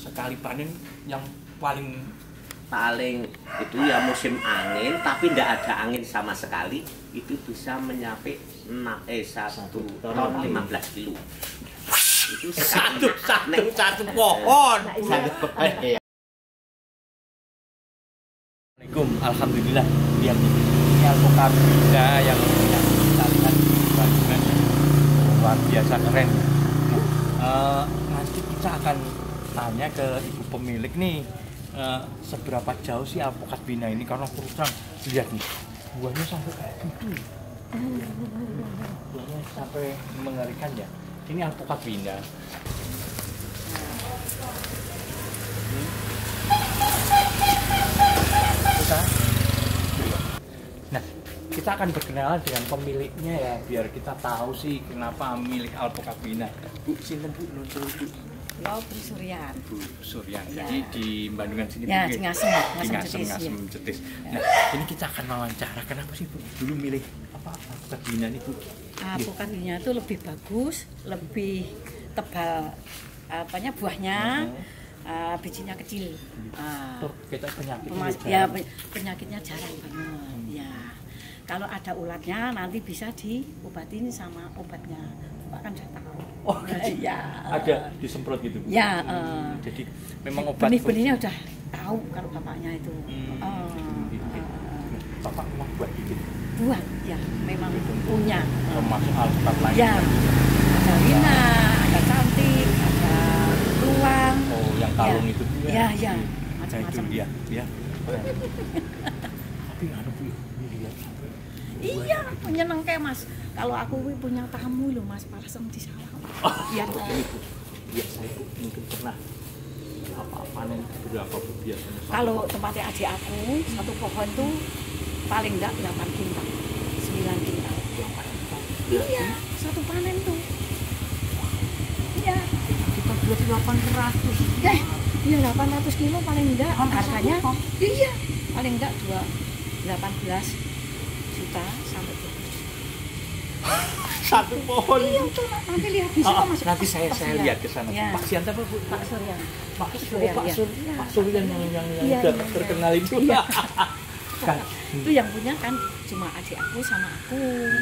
sekali panen yang paling itu ya musim angin, tapi tidak ada angin sama sekali, itu bisa mencapai 1 ton 15 kilo. Itu satu pohon. Assalamualaikum, alhamdulillah. Lihat ini alpukat Bina yang kita lihat bandungan luar biasa keren. Nanti kita akan tanya ke ibu pemilik nih, seberapa jauh sih alpukat Bina ini, karena terus terang lihat nih buahnya sampai kayak gitu, buahnya sampai mengerikan ya. Ini alpukat Bina. Nah, kita akan berkenalan dengan pemiliknya ya, biar kita tahu sih kenapa milik alpukat Bina. Bu, sinten Bu, nuntun Bu. Lo Bu Suryan. Bu Suryan. Ya. Jadi di Bandungan sini ya, Bu. Di Ngasem Cetis. Nah, ini kita akan wawancara. Kenapa sih Bu dulu milih alpukat Bina nih Bu? Alpukat Bina itu lebih bagus, lebih tebal buahnya. Bijinya kecil. Kita penyakitnya jarang banget. Ya. Kalau ada ulatnya nanti bisa diobatin sama obatnya. Bapak kan sudah tahu. Oh, iya. Ada disemprot gitu. Ya. Jadi memang obat. Benih-benihnya udah tahu kalau bapaknya itu. Bapak memang buat bikin. Buat, ya. Memang punya. Termasuk alpukat lain. Ya. Ada Wina, ada Cantik, ada Luang. Oh, yang kalung itu. Ya. Macam-macam. Itu dia. Tapi Bu, lihat. Iya, menyenangkan Mas. Kalau aku punya tamu loh Mas, parasem di sawah. Iya Bu. Saya mungkin pernah panen berapa Bu biasanya? Kalau tempatnya adik aku, satu pohon tuh paling enggak 8 kintal, 9 kintal. Iya, satu panen tuh. Iya. Kita buat 800. Iya 800 kilo paling enggak harganya. Iya, paling enggak 18 juta sampai 20. Satu pohon. Iya, tuh nanti lihat di situ Mas. Nanti saya lihat ke sana. Ya. Pak Sianta Bu? Pak Suryan. Pak Suryan yang udah terkenal itu. Iya. Kan. Itu yang punya kan cuma adik aku sama aku,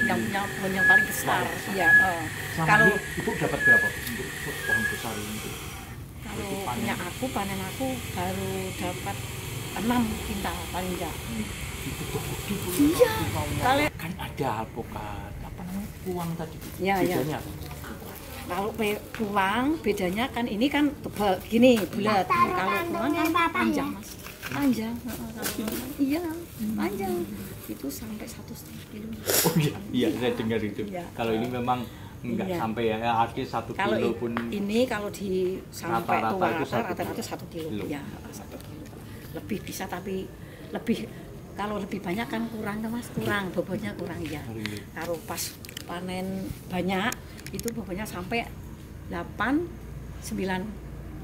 yang punya pohon yang paling besar. Iya. Kalau Ibu dapat berapa untuk pohon besar ini? Kalau punya aku, panen aku baru dapat 6 kintal paling enggak. Itu gede Bu. Iya. Kalau Kan ada alpukat puang tadi. Iya. Bedanya. Kalau puang bedanya kan ini kan tebal gini bulat. Kalau puang kan panjang Mas. Panjang. Iya, panjang. Itu sampai 1,5 kilo. Oh iya, saya dengar itu. Ya. Kalau ini memang enggak sampai ya, artinya 1 kalau kilo pun. Ini kalau di sampai rata-rata 1 kilo. Ya, 1 kilo. Lebih bisa tapi lebih kalau lebih banyak kan kurang Mas, bobotnya kurang ya. Kalau pas panen banyak itu bobotnya sampai 8-9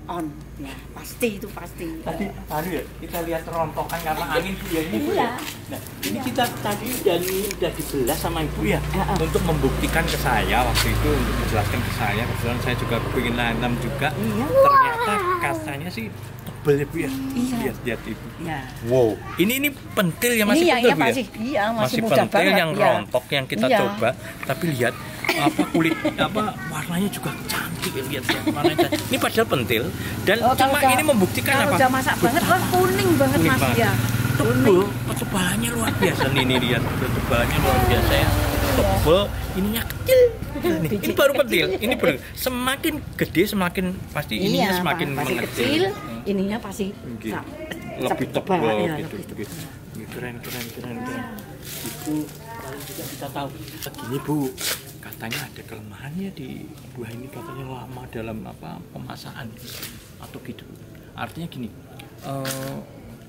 on. Ya, pasti. Tadi ya, kita lihat rontokan karena angin Bu ya ini Bu Iya. ya. Nah, ini kita tadi udah dibelah sama Ibu ya, untuk membuktikan ke saya waktu itu, untuk menjelaskan ke saya. Kebetulan saya juga pengen nanam juga. Iya. Ternyata katanya sih tebel ya Bu ya. Iya. Lihat Ibu. Ya. Wow. Ini pentil ya, masih pentil Bu ya? Iya, masih muda pentil banget. yang rontok yang kita Iya. coba. Tapi lihat kulit warnanya juga cantik ya, lihat warnanya. Ini padahal pentil dan cuma ini membuktikan kalau udah masak banget, kuning banget Mas ya. Tebel, ketebalannya luar biasa nih, lihat ketebalannya luar biasa ya. Tebel, ininya kecil. Ini baru pentil, ini baru semakin gede semakin pasti ininya semakin mengecil. Ininya pasti lebih tebal ya, gitu. Keren. Itu paling juga kita tahu begini Bu, katanya ada kelemahannya di buah ini, katanya lama dalam pemasakan atau gitu. Artinya gini,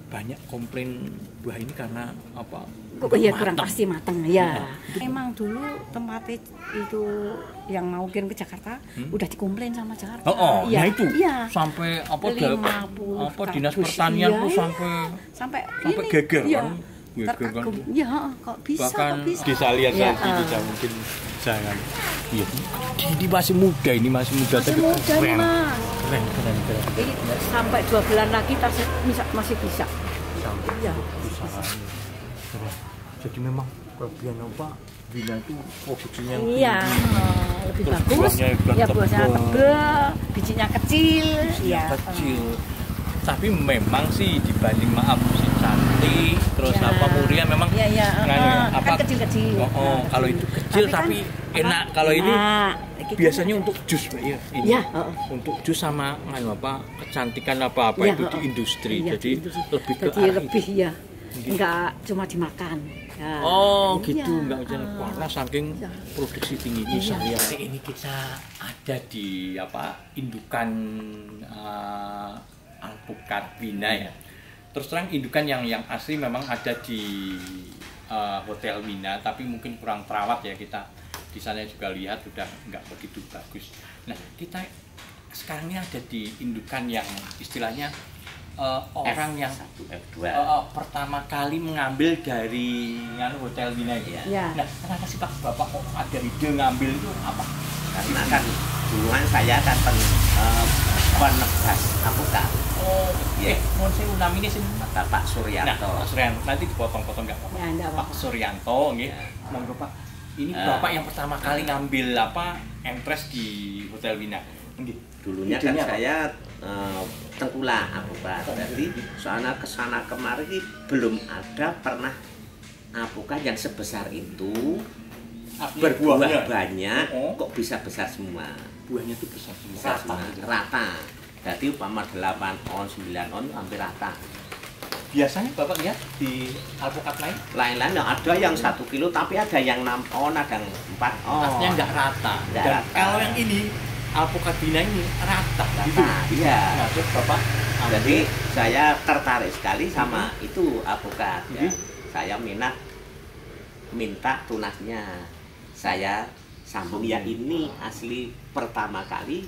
banyak komplain buah ini karena kurang pasti matang ya. Emang dulu tempatnya itu yang mau kirim ke Jakarta udah dikomplain sama Jakarta. Nah itu iya. sampai 50 dinas pertanian tuh sampai geger kan. terkagum. Ya, kok bisa, bahkan kok bisa. bisa lihat Ya, lagi bisa mungkin jangan. Iya. Ini masih muda, ini masih muda masih tapi muda nih, keren. Mas. Keren. Ini sampai 2 bulan lagi masih bisa. Sampai Iya. bisa. Keren. Jadi memang kelebihan apa? Bina itu produksinya yang Iya, tinggi. lebih Terus bagus. buahnya juga Ya, buahnya tebal. tebel, bijinya kecil. Bijinya Ya, kecil. Tapi memang sih dibanding maaf si cantik terus Ya. apa Muria memang Iya, apa kan kecil-kecil. kalau itu kecil tapi enak. Kalau ini biasanya untuk jus Mbak ya. Ini. Iya, Untuk jus sama apa kecantikan apa Iya, itu di industri. Iya, Jadi di industri. lebih ke Jadi arah lebih itu. ya. Enggak cuma dimakan. Ya. Oh Iya, gitu, enggak jangan karena saking Iya. produksi tinggi ini Iya. saya. Ini kita ada di indukan alpukat Bina ya. Terus terang indukan yang asli memang ada di Hotel Bina, tapi mungkin kurang terawat ya, kita di sana juga lihat sudah nggak begitu bagus. Nah kita sekarang ini ada di indukan yang istilahnya orang yang F2. pertama kali mengambil dari Hotel Bina ya. Ya. Nah, kenapa sih Pak Bapak kok ada ide ngambil itu apa? Karena kan duluan saya kan penegas alpukat. Oh, Iya. mohon saya namanya sih. Kata Pak Suryanto. Nah, Pak Suryanto nanti dipotong-potong nggak apa-apa. Ya, enggak Pak apa-apa. Suryanto, nggih. Ya. Monggo Pak. Ini Bapak yang pertama kali ngambil entres di Hotel Bina. Nggih. Dulunya kan Idenya apa? saya tengkulak alpukat. Jadi soalnya kesana kemari belum ada pernah alpukat yang sebesar itu. Berbuah buahnya. banyak, Oh. kok bisa besar semua. Buahnya tuh besar semua. Besar semua. Rata. Jadi umpama 8 on, 9 on hampir rata. Biasanya Bapak lihat di alpukat lain Lain-lain ada yang 1 kilo, tapi ada yang 6 on, ada yang 4 on. artinya nggak rata. Nggak Dan rata. kalau yang ini alpukat Bina ini rata. Gitu. Rata, iya. Nah, terus Bapak Jadi saya tertarik sekali sama itu alpukat. Ya. Mhm. Saya minta tunasnya. Saya sambung ya, ini asli pertama kali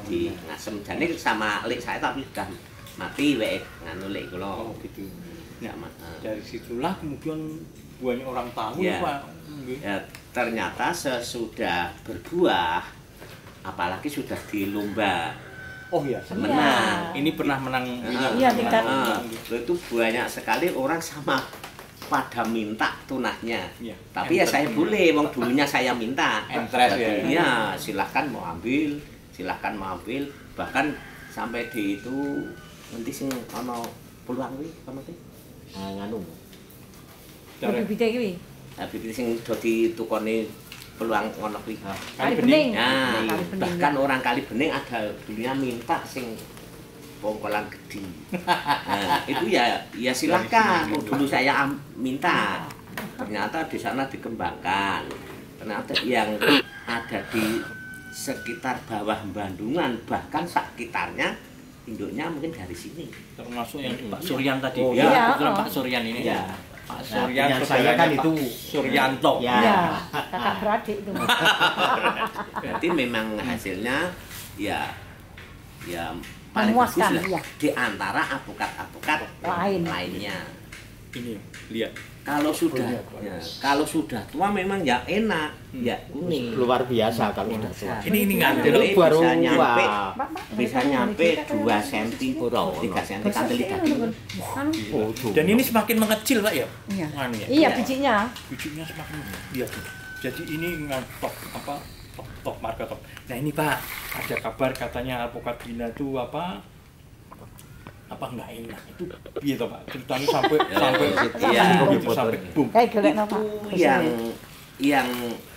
di Ngasem. Jadi sama lek saya tapi sudah mati wek nganu lek kula. Oh gitu. Ya, Dari situlah kemudian buahnya orang tahu Ya. Pak. Nggih. ya, ternyata sesudah berbuah, apalagi sudah di lomba Oh iya, menang. ini pernah menang Iya, tingkat. Itu banyak sekali orang sama pada minta tunasnya. Iya. Tapi ya saya boleh, wong dulunya saya minta. Entres ya. Iya, silahkan mau ambil, silahkan mau ambil. Bahkan sampai di itu nanti sing ono peluang kuwi apa sih? Nganu. Bibit iki. Habis sing do ditukoni peluang ngono kuwi. Kali bening. Nah, Kali bening, bahkan ya. orang Kali Bening ada dulunya minta sing pongkolan gede. Nah, itu ya silahkan. Dulu saya minta. Ternyata di sana dikembangkan. Ternyata yang ada di sekitar bawah Bandungan, bahkan sekitarnya induknya mungkin dari sini. Termasuk yang Pak Suryan tadi. Oh, ya, iya. kebetulan Oh. Pak Suryan ini. Iya. Pak Nah, Suryan punya saudaranya saya kan Pak itu. Suryanto. Ya. Iya, kakak beradik itu. Berarti memang hasilnya ya paling bagus Memuaskan, lah iya. di antara alpukat-alpukat lainnya. Ini lihat. Kalau sudah kalau sudah tua memang ya enak, ya kuning. Luar biasa kalau sudah tua. Ini ngantel. Jadi baru bisa nyampe wah. bisa nyampe 2 cm, 3 cm kandel 3 kilo. Dan ini semakin mengecil Pak ya. Iya. Anu ya. Iya, bijinya. Bijinya semakin lihat. Jadi ini top top marka top. Nah ini Pak, ada kabar katanya alpukat Bina itu apa nggak enak itu gitu Pak, ceritanya sampai Iya. begitu sampai boom. Kayak golek napa? Yang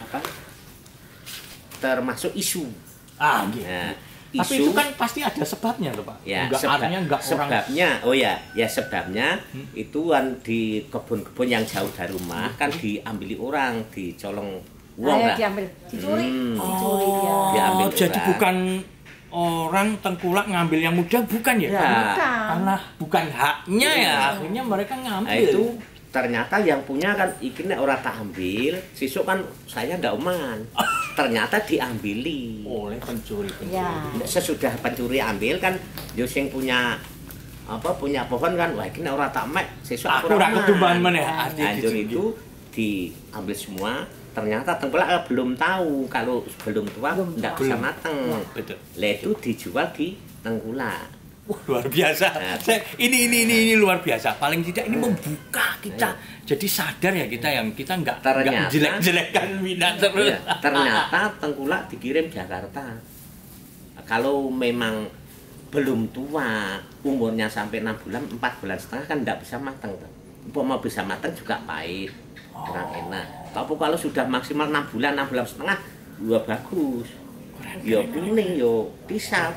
apa termasuk isu. Gitu. Nah, Tapi itu kan pasti ada sebabnya loh Pak. Ya, Artinya nggak orang. sebabnya, sebabnya itu kan di kebun-kebun yang jauh dari rumah kan diambili orang, dicolong uang Ayo lah. diambil, dicuri, Hmm. dicuri ya. Diambil Jadi orang. bukan orang tengkulak ngambil yang muda bukan ya? Ya. Bukan. Karena bukan haknya ya, akhirnya mereka Nah, ngambil. itu ternyata yang punya kan ikinnya orang tak ambil, sisuk kan saya ndak oman. Ternyata diambili. oleh pencuri. Ya. Sesudah pencuri ambil kan yo sing punya apa punya pohon kan, wah ini ora tak mek sesuk aku ora ketumbahan meneh. Hancur itu diambil semua. Ternyata tengkulak belum tahu kalau belum tua enggak bisa matang. Betul. Lah itu dijual di tengkulak. Wah, luar biasa. Ini luar biasa. Paling tidak ini membuka kita. Jadi sadar ya kita yang kita enggak jelek-jelekkan minat terus. Ternyata tengkulak dikirim Jakarta. Kalau memang belum tua, umurnya sampai 6 bulan, 4 bulan setengah kan enggak bisa matang. Mau bisa matang juga pahit, kurang enak. Tapi kalau sudah maksimal 6 bulan setengah, ya bagus. Ya kuning, ya pisang.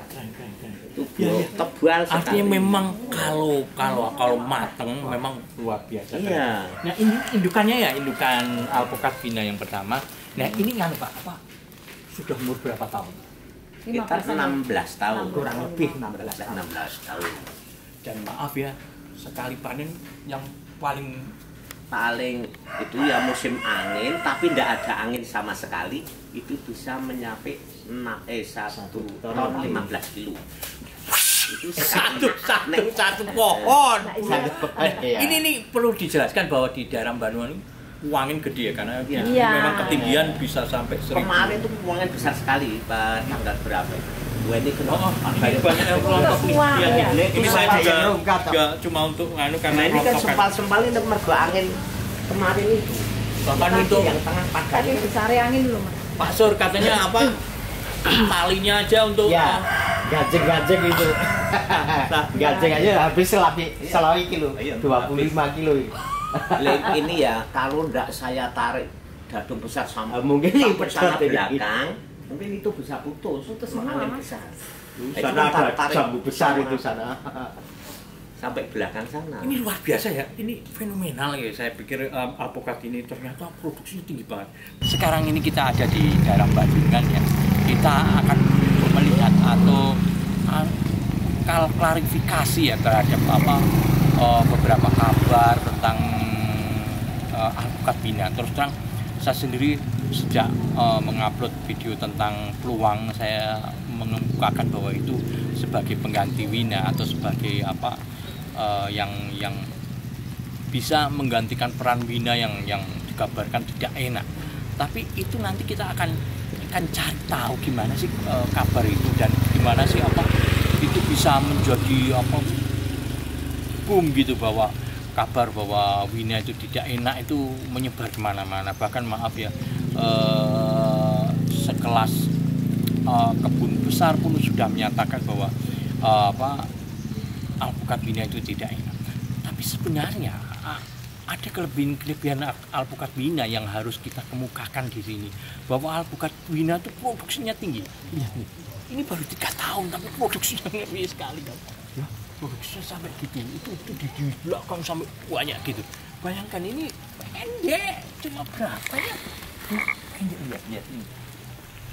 Itu tebal sekali. Artinya memang kalau mateng memang luar biasa. Iya. Nah ini indukannya ya, indukan alpukat Vina yang pertama. Nah ini kan Pak, sudah umur berapa tahun? Kita 16 tahun. Kurang lebih 16 tahun. Dan maaf ya, sekali panen yang paling itu ya musim angin, tapi tidak ada angin sama sekali, itu bisa mencapai 1 ton 15 kilo. Itu satu pohon. Ini perlu dijelaskan bahwa di daerah Banuan uangin gede ya, karena memang ketinggian bisa sampai 1000. Kemarin itu uangin besar sekali, tanggal berapa? Gue ini kenapa? Banyak yang kelompok nih. Ini saya juga cuma untuk karena ini kan sempal-sempal ini mergo angin kemarin itu. Bahkan itu yang tengah padan. Tadi besar angin dulu, Mas. Pak Sur katanya apa? Talinya aja untuk gajeng itu. Gajeng aja habis selawi kilo, 25 kilo. Ini ya kalau ndak saya tarik dadung besar sama mungkin sana belakang, mungkin itu bisa putus semua, angin Mas. besar. Sana ada jambu besar itu sana. Sampai belakang sana. Ini luar biasa ya, ini fenomenal ya. Saya pikir alpukat ini ternyata produksinya tinggi banget. Sekarang ini kita ada di daerah Bandungan ya. Kita akan melihat atau klarifikasi ya terhadap beberapa kabar tentang alpukat Vina. Terus terang saya sendiri sejak mengupload video tentang peluang, saya mengemukakan bahwa itu sebagai pengganti Vina atau sebagai yang bisa menggantikan peran Vina yang dikabarkan tidak enak. Tapi itu nanti kita akan cari tahu gimana sih kabar itu dan gimana sih itu bisa menjadi boom gitu, bahwa kabar bahwa Vina itu tidak enak itu menyebar kemana-mana. Bahkan maaf ya, sekelas kebun besar pun sudah menyatakan bahwa alpukat Vina itu tidak enak. Tapi sebenarnya ada kelebihan alpukat Vina yang harus kita kemukakan di sini, bahwa alpukat Vina itu produksinya tinggi. Ini baru 3 tahun tapi produksinya tinggi sekali kan. Ya, produksinya sampai gitu. Itu di belakang sampai banyak gitu. Bayangkan ini pendek, cuma berapa ya? Pendek, lihat ini.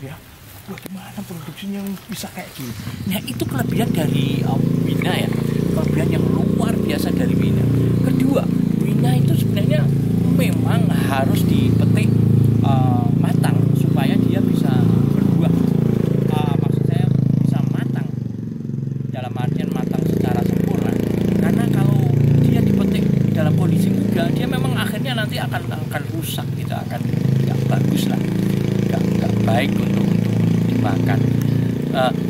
Ya, bagaimana produksinya bisa kayak gini? Nah, itu kelebihan dari Vina ya. Kelebihan yang luar biasa dari Vina. Kedua, Vina itu sebenarnya memang harus dipetik matang supaya dia bisa berbuah. Maksud saya bisa matang dalam artian matang secara sempurna. Karena kalau dia dipetik dalam kondisi muda, dia memang akhirnya nanti akan rusak, gitu, akan nggak bagus lah, nggak baik untuk dimakan.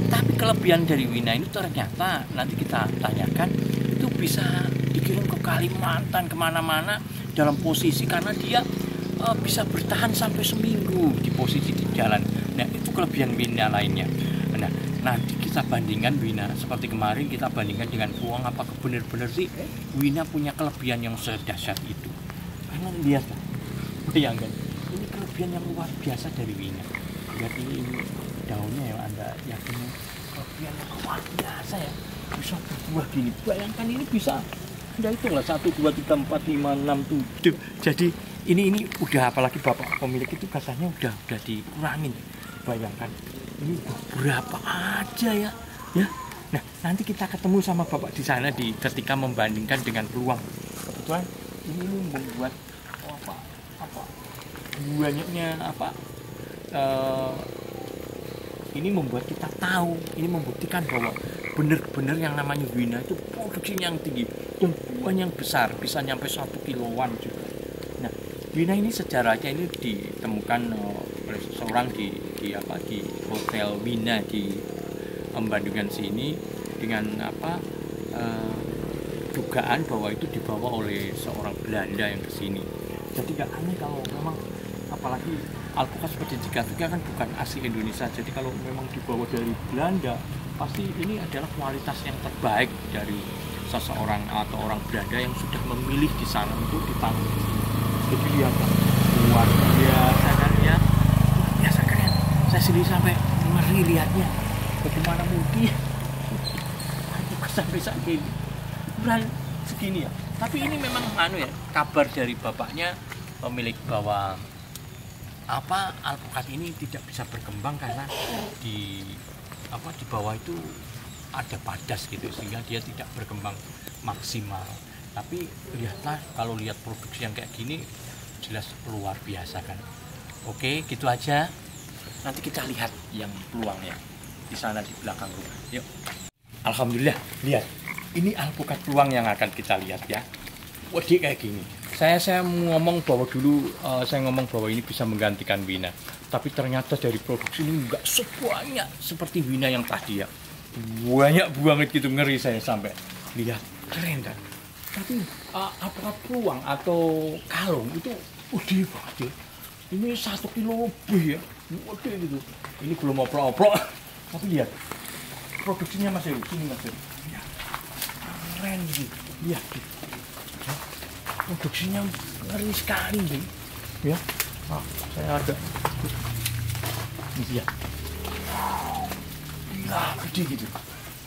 Tapi kelebihan dari Vina ini ternyata nanti kita tanyakan itu bisa dikirim ke Kalimantan kemana-mana dalam posisi, karena dia bisa bertahan sampai seminggu di posisi di jalan. Nah itu kelebihan Vina lainnya. Nah nanti kita bandingkan Vina seperti kemarin kita bandingkan dengan Puang, apakah benar-benar sih Vina punya kelebihan yang sedahsyat itu? Karena lihat, bayangkan ini kelebihan yang luar biasa dari Vina. Lihat ini daunnya ya, Anda yakin kelebihan yang luar biasa ya, bisa berbuah gini. Bayangkan ini bisa, Anda hitunglah 1, 2, 3, 4, 5, 6, 7. Jadi ini udah, apalagi bapak pemilik itu katanya udah dikurangin. Bayangkan ini berapa aja ya. Nah nanti kita ketemu sama bapak di sana ketika membandingkan dengan peluang. Kebetulan ini membuat banyaknya ini membuat kita tahu, ini membuktikan bahwa benar-benar yang namanya wina itu produksinya yang tinggi dan buahnya yang besar, bisa nyampe 1 kiloan juga. Nah, wina ini sejarahnya ini ditemukan oleh seseorang di hotel Wina di Bandungan sini dengan dugaan bahwa itu dibawa oleh seorang Belanda yang ke sini. Jadi gak aneh kalau memang, apalagi alpukat seperti Tiga-Tiga kan bukan asli Indonesia. Jadi kalau memang dibawa dari Belanda, pasti ini adalah kualitas yang terbaik dari seseorang atau orang Belanda yang sudah memilih di sana untuk ditanam. Jadi lihat luar biasa kan ya, luar biasa keren. Saya sendiri sampai ngeri lihatnya, bagaimana mungkin alpukat sampai saat ini beran segini ya. Tapi ini memang kabar dari bapaknya pemilik bahwa alpukat ini tidak bisa berkembang karena di bawah itu ada padas gitu, sehingga dia tidak berkembang maksimal. Tapi lihatlah, kalau lihat produksi yang kayak gini jelas luar biasa kan. Oke, gitu aja. Nanti kita lihat yang peluangnya di sana di belakang rumah. Yuk. Alhamdulillah, lihat. Ini alpukat peluang yang akan kita lihat ya. Waduh, kayak gini. Saya ngomong bahwa ini bisa menggantikan wina. Tapi ternyata dari produksi ini enggak sebanyak seperti wina yang tadi ya. Banyak banget gitu, ngeri saya sampai. Lihat, keren kan? Tapi alpukat peluang atau kalung itu gede banget ya. Ini 1 kilo lebih ya. Waduh gitu. Ini belum oprok-oprok. Tapi lihat, produksinya masih sini masih. Ya, keren gitu. Lihat gitu. Produksinya ngeri sekali nih, ya. Saya ada ini ya, gede gitu,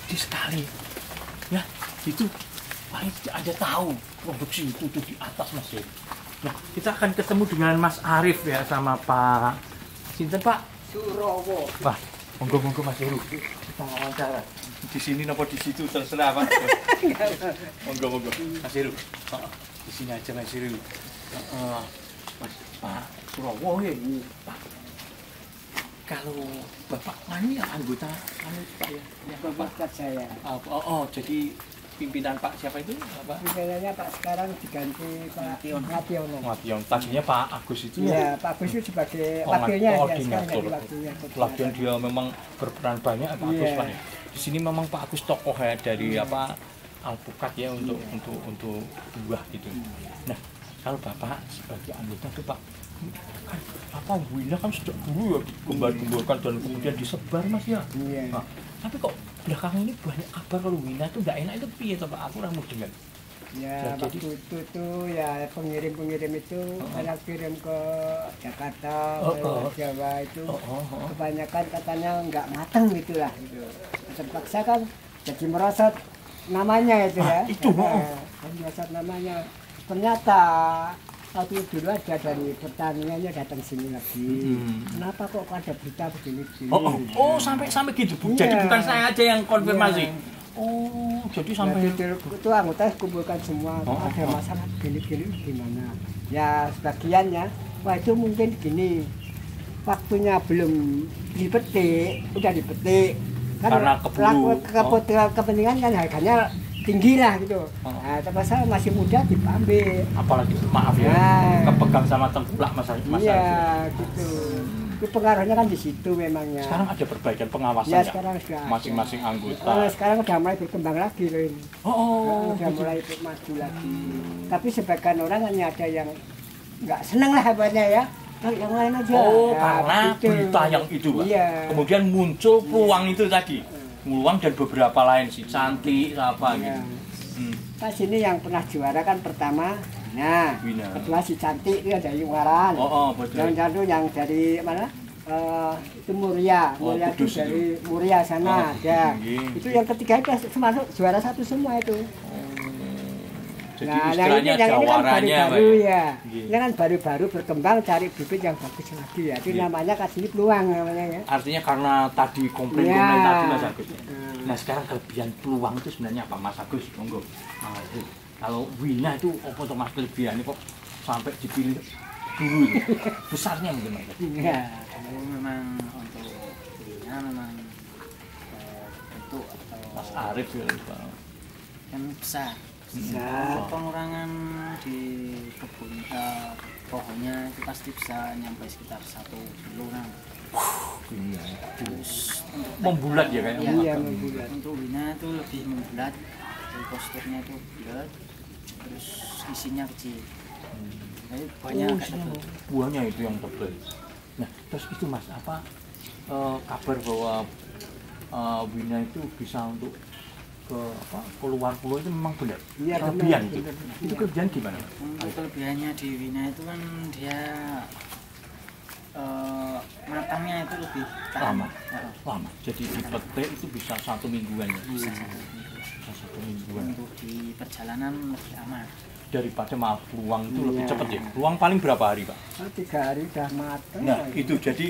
gede sekali, ya. Itu paling tidak ada tahu produksi itu tuh di atas masih. Nah, kita akan ketemu dengan Mas Arif ya, sama Pak Sinten Pak Surowo. Wah, monggo Mas Heru, kita wawancara. Di sini nopo di situ terserah Pak. Monggo Mas Heru. Di sini aja Mas Heru. Mas Pak Surowo ya, Pak. Kalau Bapak ini anggota Pak ya? Bapak saya. Jadi pimpinan Pak siapa itu? Pimpinannya Pak sekarang diganti Pak Mationo. Mationo. Tadinya Pak Agus itu ya? Pak Agus itu sebagai wakilnya ya, sekarang jadi wakilnya. Lagian dia memang berperan banyak Pak Agus Pak ya. Di sini memang Pak Agus tokoh ya dari alpukat ya untuk buah gitu. Nah, kalau Bapak sebagai anggota tuh Pak, wina kan sejak dulu ya digembar-gemborkan dan kemudian disebar Mas ya. Iya. Nah, tapi kok belakangan ini banyak kabar kalau wina itu nggak enak, itu piye Pak? Aku ora mau dengar. Ya, waktu itu tuh ya pengirim-pengirim itu banyak kirim ke Jakarta, ke Jawa itu kebanyakan katanya nggak matang gitulah. Gitu. Terpaksa kan jadi merosot namanya itu ya. Itu merosot namanya. Ternyata waktu dulu ada dari pertaniannya datang sini lagi. Kenapa kok ada berita begini-begini? Sampai gitu. Jadi bukan saya aja yang konfirmasi. Jadi sampai itu anggota kumpulkan semua. Ada masalah gini-gini gimana? Ya sebagiannya, wah itu mungkin gini. Waktunya belum dipetik, udah dipetik. Kan karena kepentingan kan harganya tinggi lah gitu. Nah, tapi saya masih muda diambil. Apalagi maaf ya, kepegang sama tengkulak Mas. Iya, gitu. Itu pengaruhnya kan di situ memangnya. Sekarang ada perbaikan pengawasan ya? Sekarang sudah masing-masing anggota. Sekarang udah mulai berkembang lagi loh ini. Udah mulai maju lagi. Tapi sebagian orang hanya ada yang nggak seneng lah hebatnya ya. Yang lain aja. Karena berita yang itu, Pak. Iya. Kemudian muncul peluang itu tadi. Peluang dan beberapa lain sih, cantik apa gitu. Pas ini yang pernah juara kan pertama Wina. Kedua si cantik itu dari Ungaran. Betul. Yang dari mana? Itu Muria itu dari Muria sana ada. Itu yang ketiga itu termasuk juara satu semua itu. Jadi istilahnya jawarannya baru ya. Ini kan baru-baru berkembang cari bibit yang bagus lagi ya. Itu namanya kasih peluang namanya ya. Artinya karena tadi komplain tadi Mas Agus. Nah sekarang kelebihan peluang itu sebenarnya apa Mas Agus? Monggo. Kalau wina itu apa tuh Mas kelebihannya kok sampai dipilih dulu itu? Besarnya mungkin Mas. Iya, kalau memang untuk wina memang bentuk atau Arif ya Pak. Yang besar. Besar. Pengurangan di kebun pohonnya itu pasti bisa nyampe sekitar 1 kilo kan. Iya. Terus untuk Membulat ya kayaknya. Iya, membulat. Untuk wina itu lebih membulat, dari posturnya itu bulat, terus isinya kecil. Jadi banyak Oh, agak isinya tebal. buahnya itu yang tebal. Nah, terus itu Mas, apa kabar bahwa wina itu bisa untuk ke keluar pulau itu memang benar? Iya, Kelebihan benar, itu. benar. Itu kelebihan gimana? Untuk kelebihannya di wina itu kan dia matangnya itu lebih tahan. Lama. Lama. Jadi dipetik itu bisa 1 mingguan ya. Bisa Bisa 1 mingguan. untuk di perjalanan lebih aman. Daripada maaf peluang itu lebih Iya. cepat ya. Peluang paling berapa hari, Pak? 3 hari udah matang. Nah, itu jadi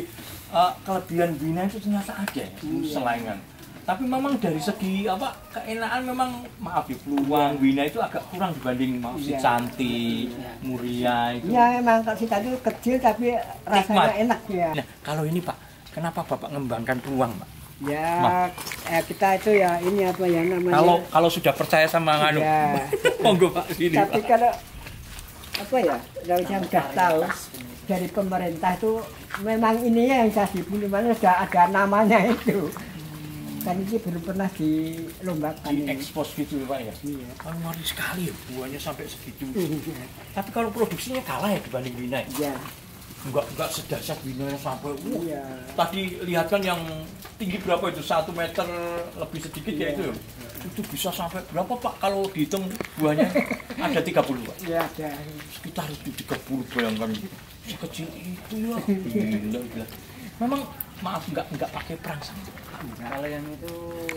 kelebihan wina itu ternyata ada ya, selaingan. Tapi memang dari segi keenaan memang maaf ya peluang wina itu agak kurang dibanding maaf si Iya. Cantik, Muria itu. Iya, emang kalau kita itu kecil tapi rasanya Nikmat. enak ya. Nah, kalau ini Pak, kenapa Bapak ngembangkan peluang, Pak? Ya, kita itu ya ini apa ya namanya? Kalau sudah percaya sama nganu. Ya. Monggo Pak sini. Tapi Pak. kalau apa ya, kalau yang sudah tahu dari pemerintah itu memang ininya yang saya dibunuh, mana sudah ada namanya itu. Kan ini belum pernah dilombakan Di ini. ekspos gitu ya Pak ya. Iya. Kan ngeri sekali ya, buahnya sampai segitu. Tapi kalau produksinya kalah ya dibanding wina. Iya. Enggak sedahsyat wina yang sampai Iya. tadi lihat kan yang tinggi berapa itu 1 meter lebih sedikit ya itu. Itu bisa sampai berapa Pak kalau dihitung buahnya ada 30 Pak. Iya ada. Sekitar itu 30 bayangkan sekecil itu ya. Gila. Memang maaf enggak pakai perangsang. Kalau yang itu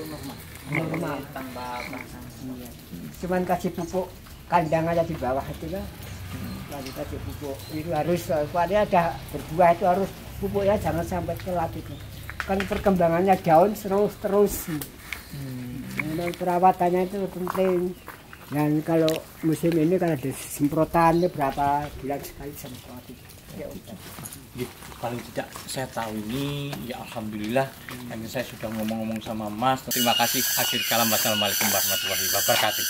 normal. Normal. Tanpa perangsang. Iya. Cuman kasih pupuk kandang aja di bawah itu kan. Lagi kasih pupuk itu harus kalau ada berbuah itu harus pupuknya jangan sampai telat itu. Kan perkembangannya daun terus. Dan perawatannya itu penting. Dan kalau musim ini kan ada semprotan berapa bulan sekali semprot itu. Ya udah. Ya, paling tidak saya tahu ini ya alhamdulillah ini saya sudah ngomong-ngomong sama Mas. Terima kasih. Akhir kalam. Wassalamualaikum warahmatullahi wabarakatuh.